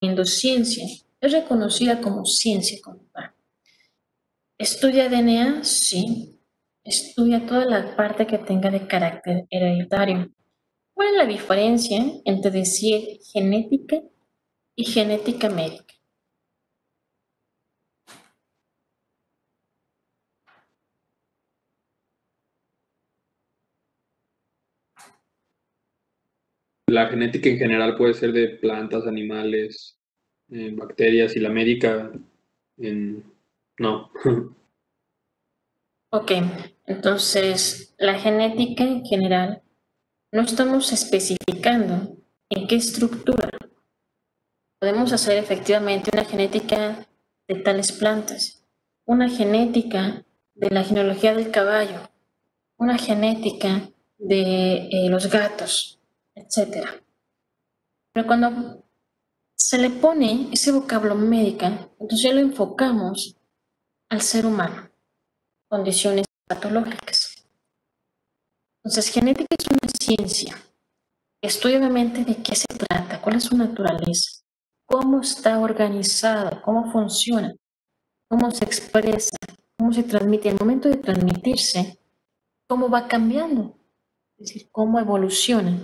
endociencia, es reconocida como ciencia como tal. ¿Estudia DNA? Sí. Estudia toda la parte que tenga de carácter hereditario. ¿Cuál es la diferencia entre decir genética y genética médica? La genética en general puede ser de plantas, animales, bacterias y la médica en... No. Ok, entonces la genética en general no estamos especificando en qué estructura. Podemos hacer efectivamente una genética de tales plantas, una genética de la genealogía del caballo, una genética de los gatos, etc. Pero cuando se le pone ese vocablo médica, entonces ya lo enfocamos al ser humano, condiciones patológicas. Entonces, genética es una ciencia. Estudia obviamente de qué se trata, cuál es su naturaleza, cómo está organizado, cómo funciona, cómo se expresa, cómo se transmite. Al momento de transmitirse, cómo va cambiando, es decir, cómo evoluciona.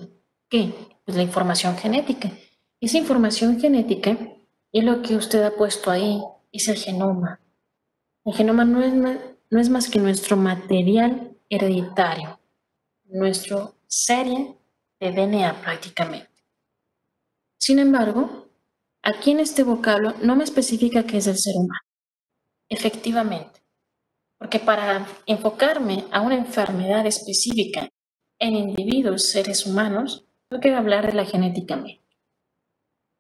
¿Qué? Pues la información genética. Esa información genética es lo que usted ha puesto ahí, es el genoma. El genoma no es más que nuestro material hereditario, nuestro serie de DNA prácticamente. Sin embargo, aquí en este vocablo no me especifica qué es el ser humano, efectivamente, porque para enfocarme a una enfermedad específica en individuos, seres humanos, tengo que hablar de la genética médica.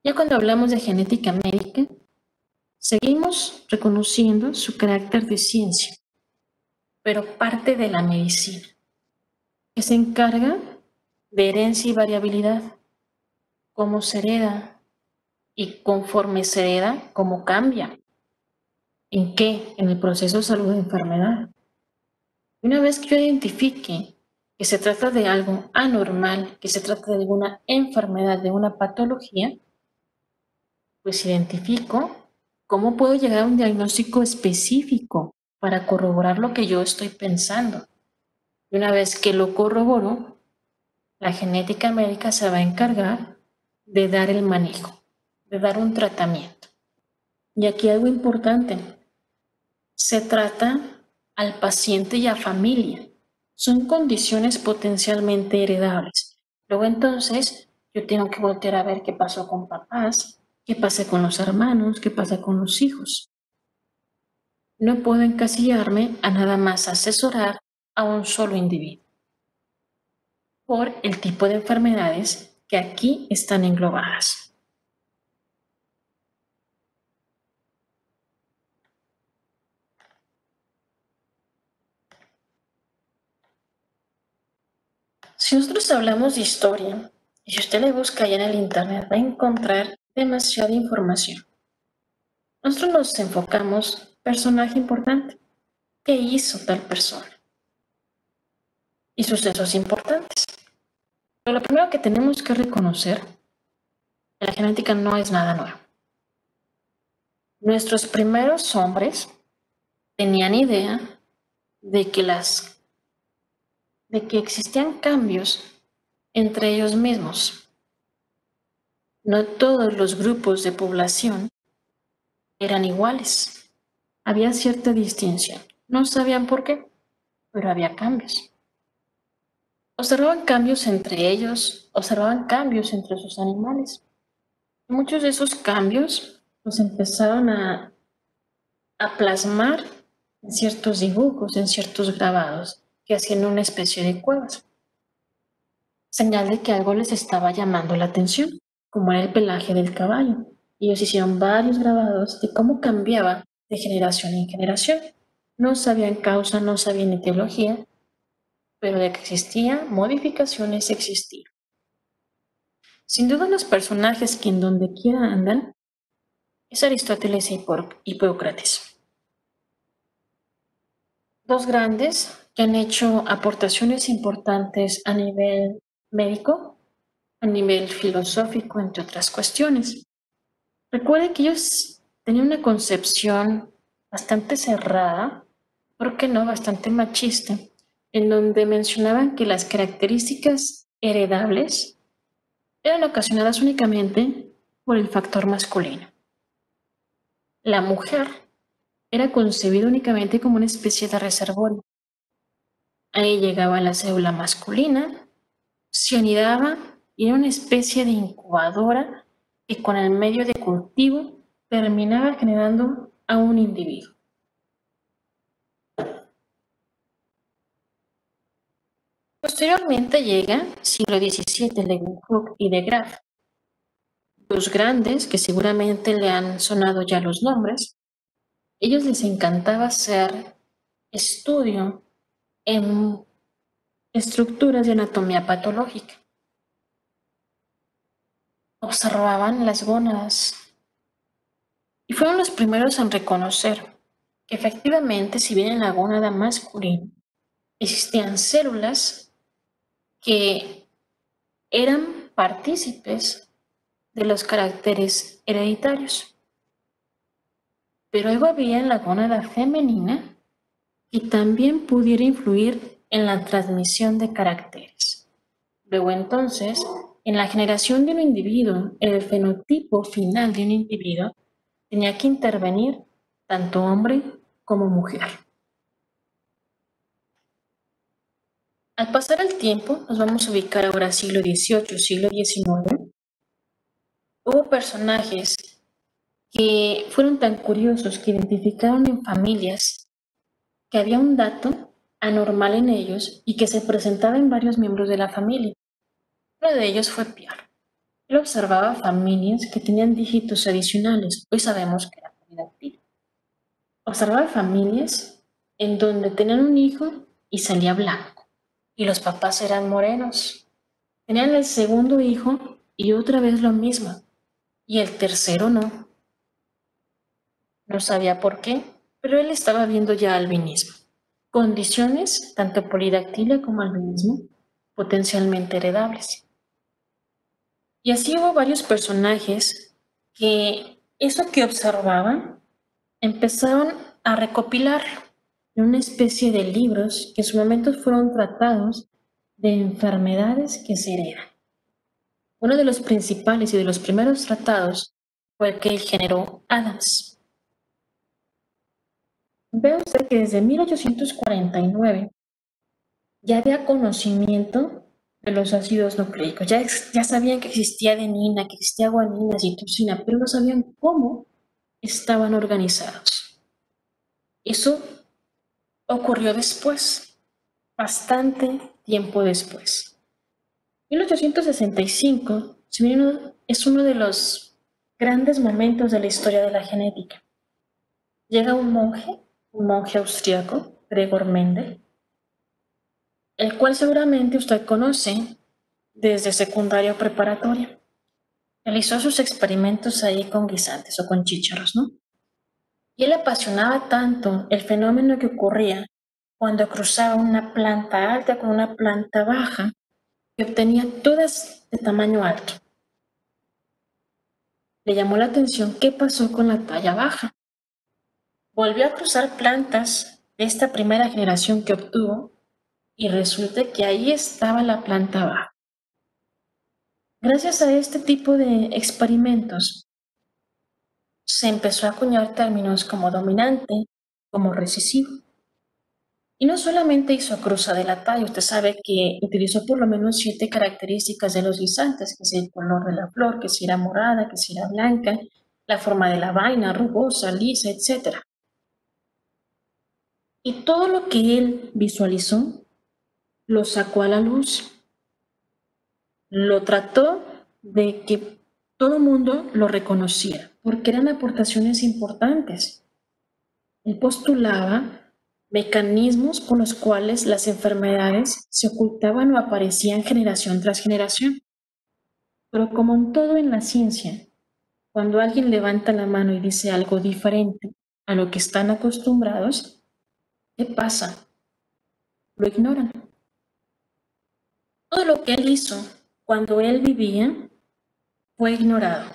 Ya cuando hablamos de genética médica, seguimos reconociendo su carácter de ciencia, pero parte de la medicina, que se encarga de herencia y variabilidad, cómo se hereda y conforme se hereda, cómo cambia. ¿En qué? En el proceso de salud de enfermedad. Una vez que yo identifique que se trata de algo anormal, que se trata de alguna enfermedad, de una patología, pues identifico cómo puedo llegar a un diagnóstico específico para corroborar lo que yo estoy pensando. Y una vez que lo corroboro, la genética médica se va a encargar de dar el manejo, de dar un tratamiento. Y aquí algo importante, se trata al paciente y a familia. Son condiciones potencialmente heredables. Luego entonces yo tengo que voltear a ver qué pasó con papás, qué pasa con los hermanos, qué pasa con los hijos. No puedo encasillarme a nada más asesorar a un solo individuo por el tipo de enfermedades que aquí están englobadas. Si nosotros hablamos de historia, y si usted le busca allá en el internet, va a encontrar demasiada información. Nosotros nos enfocamos, personaje importante, ¿qué hizo tal persona? Y sucesos importantes. Pero lo primero que tenemos que reconocer, que la genética no es nada nuevo. Nuestros primeros hombres tenían idea de que existían cambios entre ellos mismos. No todos los grupos de población eran iguales. Había cierta distinción. No sabían por qué, pero había cambios. Observaban cambios entre ellos, observaban cambios entre sus animales. Y muchos de esos cambios los empezaron a plasmar en ciertos dibujos, en ciertos grabados, que hacían una especie de cuevas. Señal de que algo les estaba llamando la atención, como era el pelaje del caballo. Y ellos hicieron varios grabados de cómo cambiaba de generación en generación. No sabían causa, no sabían etiología, pero de que existían modificaciones existían. Sin duda los personajes que en donde quiera andan es Aristóteles e Hipócrates. Dos grandes que han hecho aportaciones importantes a nivel médico, a nivel filosófico, entre otras cuestiones. Recuerde que ellos tenían una concepción bastante cerrada, ¿por qué no? Bastante machista, en donde mencionaban que las características heredables eran ocasionadas únicamente por el factor masculino. La mujer era concebida únicamente como una especie de reservorio. Ahí llegaba la célula masculina, se anidaba y era una especie de incubadora que con el medio de cultivo terminaba generando a un individuo. Posteriormente llega siglo XVII, Leeuwenhoek y de Graaf, dos grandes que seguramente le han sonado ya los nombres. Ellos les encantaba hacer estudio en estructuras de anatomía patológica. Observaban las gónadas y fueron los primeros en reconocer que efectivamente, si bien en la gónada masculina existían células que eran partícipes de los caracteres hereditarios, pero algo había en la gónada femenina que también pudiera influir en la transmisión de caracteres. Luego entonces, en la generación de un individuo, el fenotipo final de un individuo tenía que intervenir tanto hombre como mujer. Al pasar el tiempo, nos vamos a ubicar ahora siglo XVIII, siglo XIX, hubo personajes que fueron tan curiosos que identificaron en familias que había un dato anormal en ellos y que se presentaba en varios miembros de la familia. Uno de ellos fue Pierre. Él observaba familias que tenían dígitos adicionales, hoy sabemos que era polidactilia. Observaba familias en donde tenían un hijo y salía blanco, y los papás eran morenos. Tenían el segundo hijo y otra vez lo mismo, y el tercero no. No sabía por qué, pero él estaba viendo ya albinismo. Condiciones, tanto polidactilia como albinismo, potencialmente heredables. Y así hubo varios personajes que eso que observaban empezaron a recopilarlo en una especie de libros que en su momento fueron tratados de enfermedades que se heredan. Uno de los principales y de los primeros tratados fue el que generó Adams. Ve usted que desde 1849 ya había conocimiento de los ácidos nucleicos. Ya sabían que existía adenina, que existía guanina, citosina, pero no sabían cómo estaban organizados. Eso ocurrió después, bastante tiempo después. 1865 es uno de los grandes momentos de la historia de la genética. Llega un monje austriaco, Gregor Mendel, el cual seguramente usted conoce desde secundaria o preparatoria. Realizó sus experimentos ahí con guisantes o con chícharos, ¿no? Y él apasionaba tanto el fenómeno que ocurría cuando cruzaba una planta alta con una planta baja, que obtenía todas de tamaño alto. Le llamó la atención qué pasó con la talla baja. Volvió a cruzar plantas de esta primera generación que obtuvo y resulta que ahí estaba la planta baja. Gracias a este tipo de experimentos se empezó a acuñar términos como dominante, como recesivo. Y no solamente hizo cruza de la talla, usted sabe que utilizó por lo menos 7 características de los guisantes, que es el color de la flor, que si era morada, que si era blanca, la forma de la vaina, rugosa, lisa, etc. Y todo lo que él visualizó, lo sacó a la luz, lo trató de que todo el mundo lo reconociera, porque eran aportaciones importantes. Él postulaba mecanismos por los cuales las enfermedades se ocultaban o aparecían generación tras generación. Pero como en todo en la ciencia, cuando alguien levanta la mano y dice algo diferente a lo que están acostumbrados, ¿qué pasa? Lo ignoran. Todo lo que él hizo cuando él vivía fue ignorado.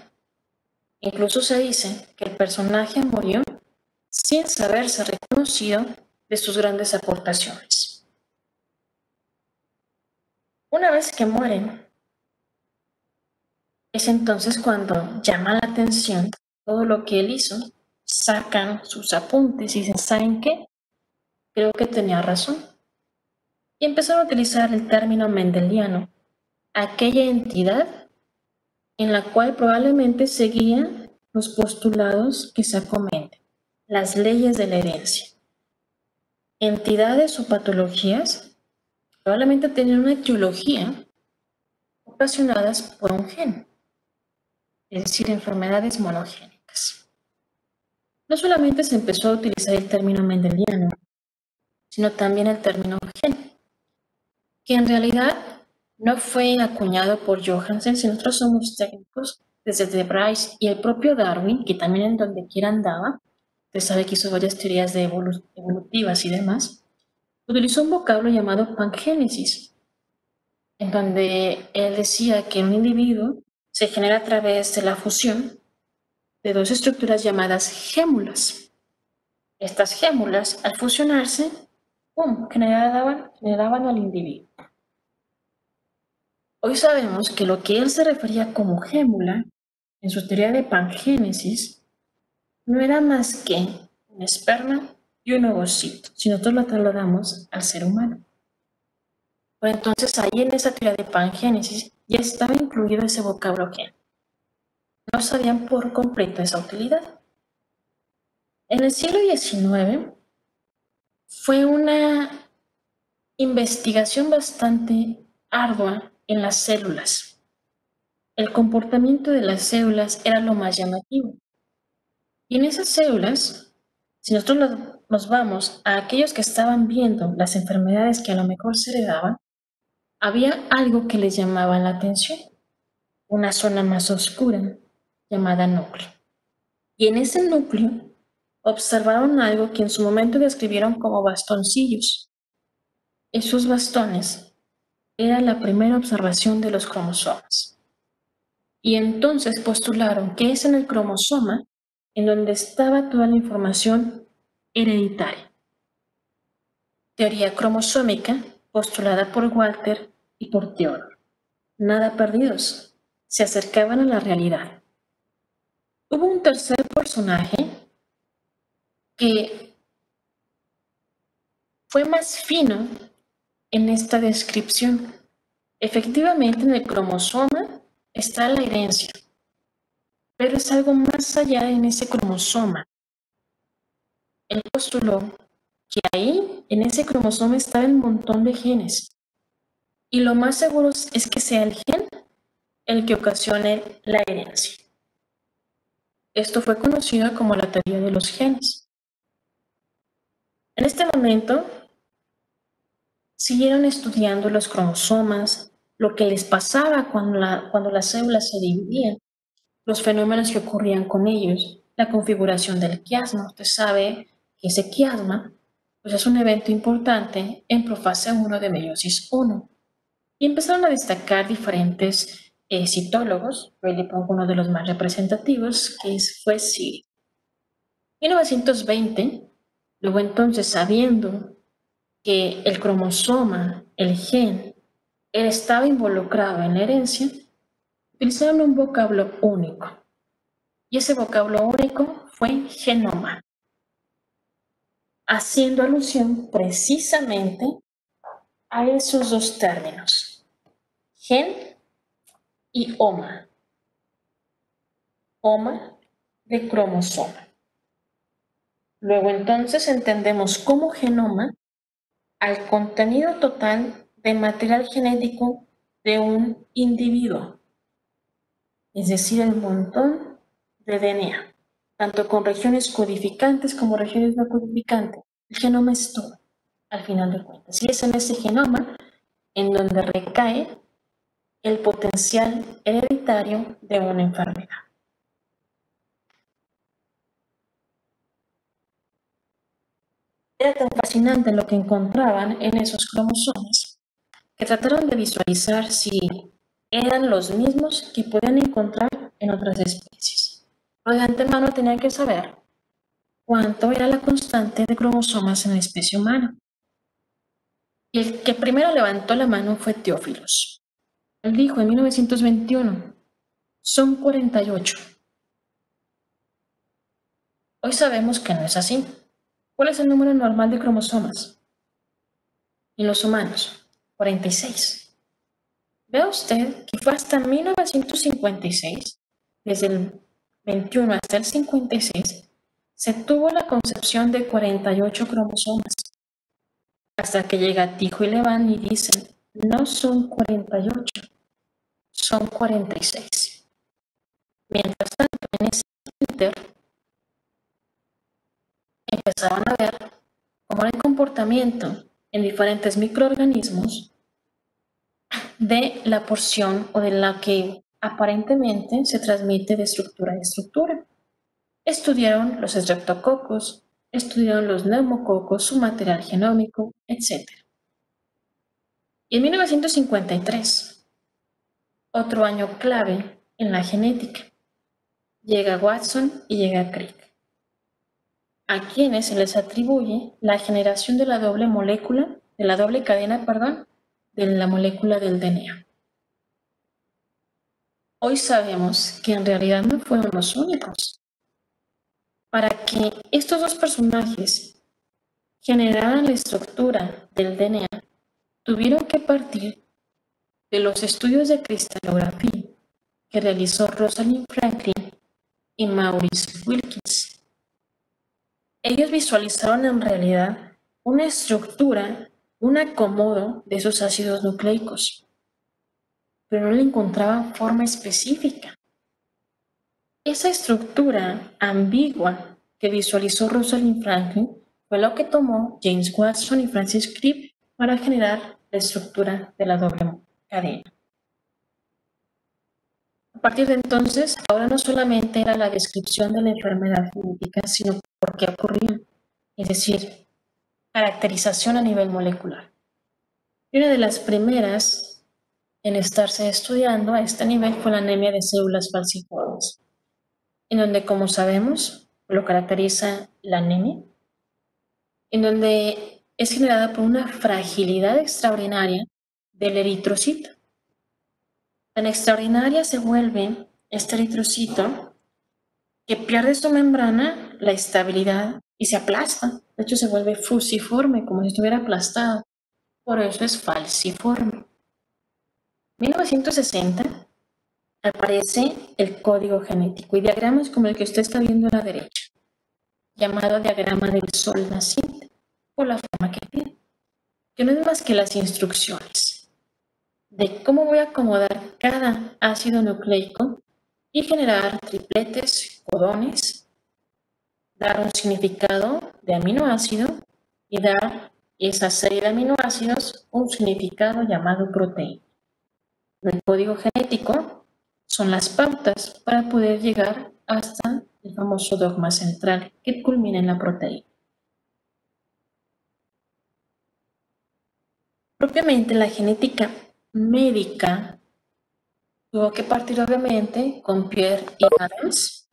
Incluso se dice que el personaje murió sin saberse reconocido de sus grandes aportaciones. Una vez que mueren, es entonces cuando llama la atención todo lo que él hizo, sacan sus apuntes y dicen, ¿saben qué? Creo que tenía razón. Y empezaron a utilizar el término mendeliano, aquella entidad en la cual probablemente seguían los postulados que se comenten, las leyes de la herencia. Entidades o patologías probablemente tenían una etiología ocasionadas por un gen, es decir, enfermedades monogénicas. No solamente se empezó a utilizar el término mendeliano, sino también el término gen, que en realidad no fue acuñado por Johansen, sino nosotros somos técnicos desde De Vries y el propio Darwin, que también en donde quiera andaba, usted sabe que hizo varias teorías de evolutivas y demás, utilizó un vocablo llamado pangénesis, en donde él decía que un individuo se genera a través de la fusión de dos estructuras llamadas gémulas. Estas gémulas, al fusionarse, ¡pum!, generaban al individuo. Hoy sabemos que lo que él se refería como gémula, en su teoría de pangénesis, no era más que un esperma y un ovocito, si nosotros lo trasladamos al ser humano. Pues entonces ahí en esa teoría de pangénesis ya estaba incluido ese vocablo gen. No sabían por completo esa utilidad. En el siglo XIX fue una investigación bastante ardua en las células. El comportamiento de las células era lo más llamativo. Y en esas células, si nosotros nos vamos a aquellos que estaban viendo las enfermedades que a lo mejor se heredaban, había algo que les llamaba la atención, una zona más oscura llamada núcleo. Y en ese núcleo observaron algo que en su momento describieron como bastoncillos. Esos bastones eran la primera observación de los cromosomas. Y entonces postularon que es en el cromosoma en donde estaba toda la información hereditaria. Teoría cromosómica postulada por Walter y por Theodor. Nada perdidos, se acercaban a la realidad. Hubo un tercer personaje que fue más fino en esta descripción. Efectivamente, en el cromosoma está la herencia, pero es algo más allá en ese cromosoma. Él postuló que ahí, en ese cromosoma, estaba un montón de genes. Y lo más seguro es que sea el gen el que ocasione la herencia. Esto fue conocido como la teoría de los genes. En este momento, siguieron estudiando los cromosomas, lo que les pasaba cuando las células se dividían, los fenómenos que ocurrían con ellos, la configuración del quiasma. Usted sabe que ese quiasma pues es un evento importante en profase 1 de meiosis 1. Y empezaron a destacar diferentes citólogos. Hoy le pongo uno de los más representativos, que fue Siri. En 1920, luego entonces, sabiendo que el cromosoma, el gen, estaba involucrado en la herencia, utilizaron un vocablo único. Y ese vocablo único fue genoma, haciendo alusión precisamente a esos dos términos, gen y oma. Oma de cromosoma. Luego entonces entendemos como genoma al contenido total de material genético de un individuo, es decir, el montón de DNA, tanto con regiones codificantes como regiones no codificantes. El genoma es todo, al final de cuentas. Y es en ese genoma en donde recae el potencial hereditario de una enfermedad. Era tan fascinante lo que encontraban en esos cromosomas que trataron de visualizar si eran los mismos que podían encontrar en otras especies. Pero de antemano tenían que saber cuánto era la constante de cromosomas en la especie humana. Y el que primero levantó la mano fue Teófilos. Él dijo en 1921, son 48. Hoy sabemos que no es así. ¿Cuál es el número normal de cromosomas en los humanos? 46. Vea usted que fue hasta 1956, desde el 21 hasta el 56, se tuvo la concepción de 48 cromosomas. Hasta que llega Tycho y Levin y dicen, no son 48, son 46. Mientras tanto, en ese inter, empezaron a ver cómo era el comportamiento en diferentes microorganismos de la porción o de la que aparentemente se transmite de estructura a estructura. Estudiaron los estreptococos, estudiaron los neumococos, su material genómico, etc. Y en 1953, otro año clave en la genética, llega Watson y llega Crick, a quienes se les atribuye la generación de la doble molécula, de la doble cadena, de la molécula del DNA. Hoy sabemos que en realidad no fueron los únicos. Para que estos dos personajes generaran la estructura del DNA, tuvieron que partir de los estudios de cristalografía que realizó Rosalind Franklin y Maurice Wilkins. Ellos visualizaron en realidad una estructura, un acomodo de esos ácidos nucleicos, pero no le encontraban forma específica. Esa estructura ambigua que visualizó Rosalind Franklin fue lo que tomó James Watson y Francis Crick para generar la estructura de la doble cadena. A partir de entonces, ahora no solamente era la descripción de la enfermedad genética, sino por qué ocurría, es decir, caracterización a nivel molecular. Y una de las primeras en estarse estudiando a este nivel fue la anemia de células falciformes, en donde, como sabemos, lo caracteriza la anemia, en donde es generada por una fragilidad extraordinaria del eritrocito. Tan extraordinaria se vuelve este eritrocito que pierde su membrana, la estabilidad y se aplasta. De hecho, se vuelve fusiforme, como si estuviera aplastado. Por eso es falciforme. En 1960 aparece el código genético y diagramas como el que usted está viendo a la derecha, llamado diagrama del sol naciente, por la forma que tiene, que no es más que las instrucciones de cómo voy a acomodar cada ácido nucleico y generar tripletes, codones, dar un significado de aminoácido y dar esa serie de aminoácidos un significado llamado proteína. El código genético son las pautas para poder llegar hasta el famoso dogma central que culmina en la proteína. Propiamente la genética médica tuvo que partir obviamente con Pierre y Adams,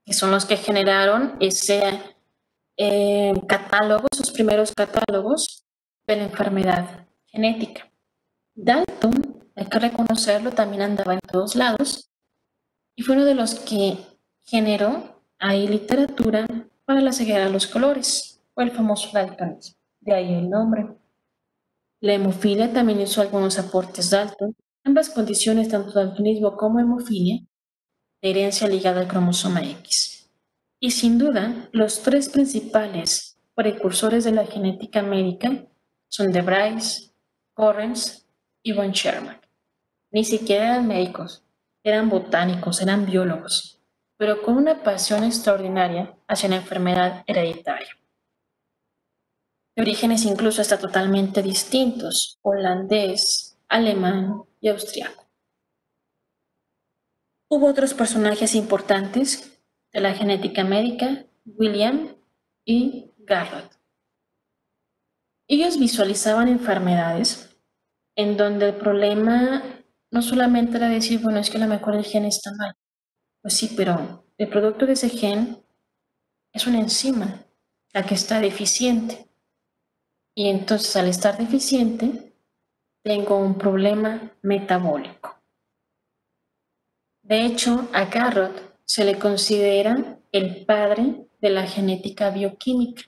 que son los que generaron ese catálogo, sus primeros catálogos de la enfermedad genética. Dalton, hay que reconocerlo, también andaba en todos lados y fue uno de los que generó ahí literatura para la ceguera de los colores, o el famoso daltonismo, de ahí el nombre. La hemofilia también hizo algunos aportes Dalton. Ambas condiciones, tanto daltonismo como hemofilia, de herencia ligada al cromosoma X. Y sin duda, los tres principales precursores de la genética médica son de Bryce, Correns y von Sherman. Ni siquiera eran médicos, eran botánicos, eran biólogos, pero con una pasión extraordinaria hacia la enfermedad hereditaria. De orígenes incluso hasta totalmente distintos, holandés, alemán y austriaco. Hubo otros personajes importantes de la genética médica, William y Garrett. Ellos visualizaban enfermedades en donde el problema no solamente era decir, bueno, es que a lo mejor el gen está mal, Pues sí, pero el producto de ese gen es una enzima, la que está deficiente. Y entonces al estar deficiente, tengo un problema metabólico. De hecho, a Garrod se le considera el padre de la genética bioquímica,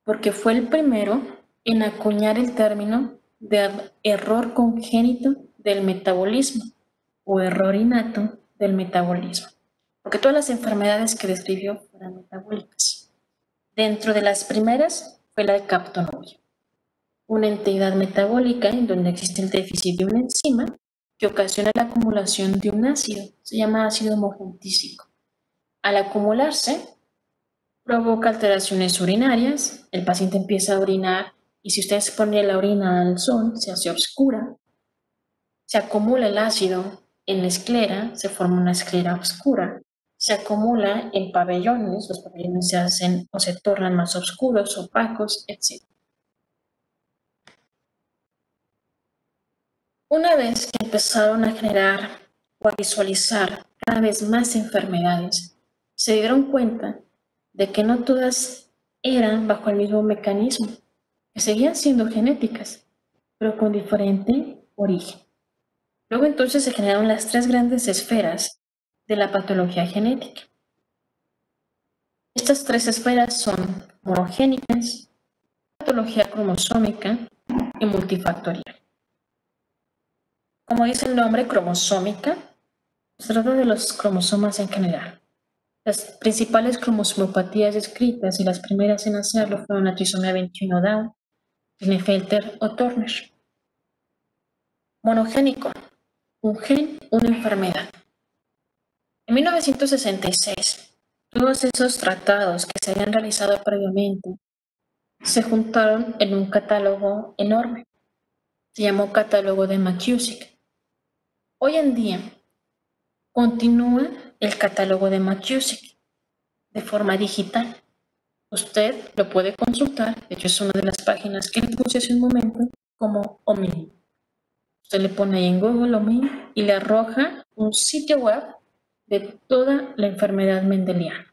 porque fue el primero en acuñar el término de error congénito del metabolismo o error innato del metabolismo, porque todas las enfermedades que describió fueron metabólicas. Dentro de las primeras fue la de Captonuria, una entidad metabólica en donde existe el déficit de una enzima que ocasiona la acumulación de un ácido, se llama ácido homogentísico. Al acumularse, provoca alteraciones urinarias, el paciente empieza a orinar y si usted pone la orina al sol, se hace oscura, se acumula el ácido en la esclera, se forma una esclera oscura, se acumula en pabellones, los pabellones se hacen o se tornan más oscuros, opacos, etc. Una vez que empezaron a generar o a visualizar cada vez más enfermedades, se dieron cuenta de que no todas eran bajo el mismo mecanismo, que seguían siendo genéticas, pero con diferente origen. Luego entonces se generaron las tres grandes esferas de la patología genética. Estas tres esferas son monogénicas, patología cromosómica y multifactorial. Como dice el nombre, cromosómica, se trata de los cromosomas en general. Las principales cromosomopatías descritas y las primeras en hacerlo fueron la trisomía 21 Down, Klinefelter o Turner. Monogénico, un gen, una enfermedad. En 1966, todos esos tratados que se habían realizado previamente se juntaron en un catálogo enorme. Se llamó Catálogo de McKusick. Hoy en día continúa el Catálogo de McKusick de forma digital. Usted lo puede consultar, de hecho es una de las páginas que le puse hace un momento, como OMIM. Usted le pone ahí en Google OMIM y le arroja un sitio web de toda la enfermedad mendeliana.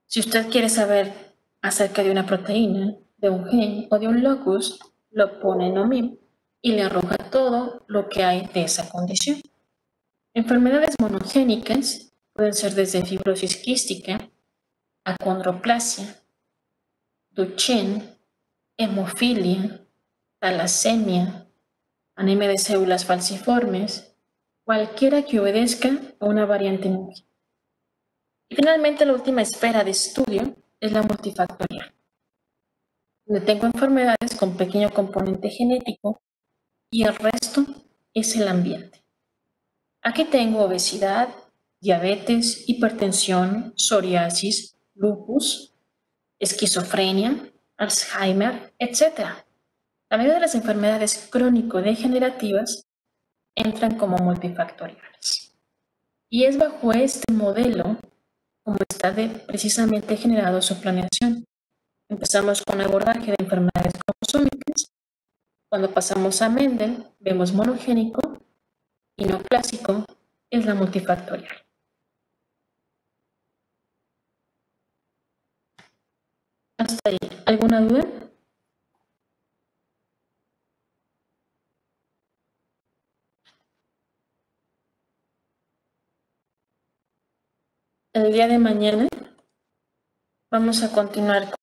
Si usted quiere saber acerca de una proteína, de un gen o de un locus, lo pone en OMIM y le arroja todo lo que hay de esa condición. Enfermedades monogénicas pueden ser desde fibrosis quística, acondroplasia, Duchenne, hemofilia, talasemia, anemia de células falciformes, cualquiera que obedezca a una variante MUG. Y finalmente la última esfera de estudio es la multifactorial, donde tengo enfermedades con pequeño componente genético y el resto es el ambiente. Aquí tengo obesidad, diabetes, hipertensión, psoriasis, lupus, esquizofrenia, Alzheimer, etc. La mayoría de las enfermedades crónico-degenerativas entran como multifactoriales. Y es bajo este modelo como está precisamente generado su planeación. Empezamos con abordaje de enfermedades cromosómicas. Cuando pasamos a Mendel, vemos monogénico y no clásico es la multifactorial. Hasta ahí. ¿Alguna duda? El día de mañana vamos a continuar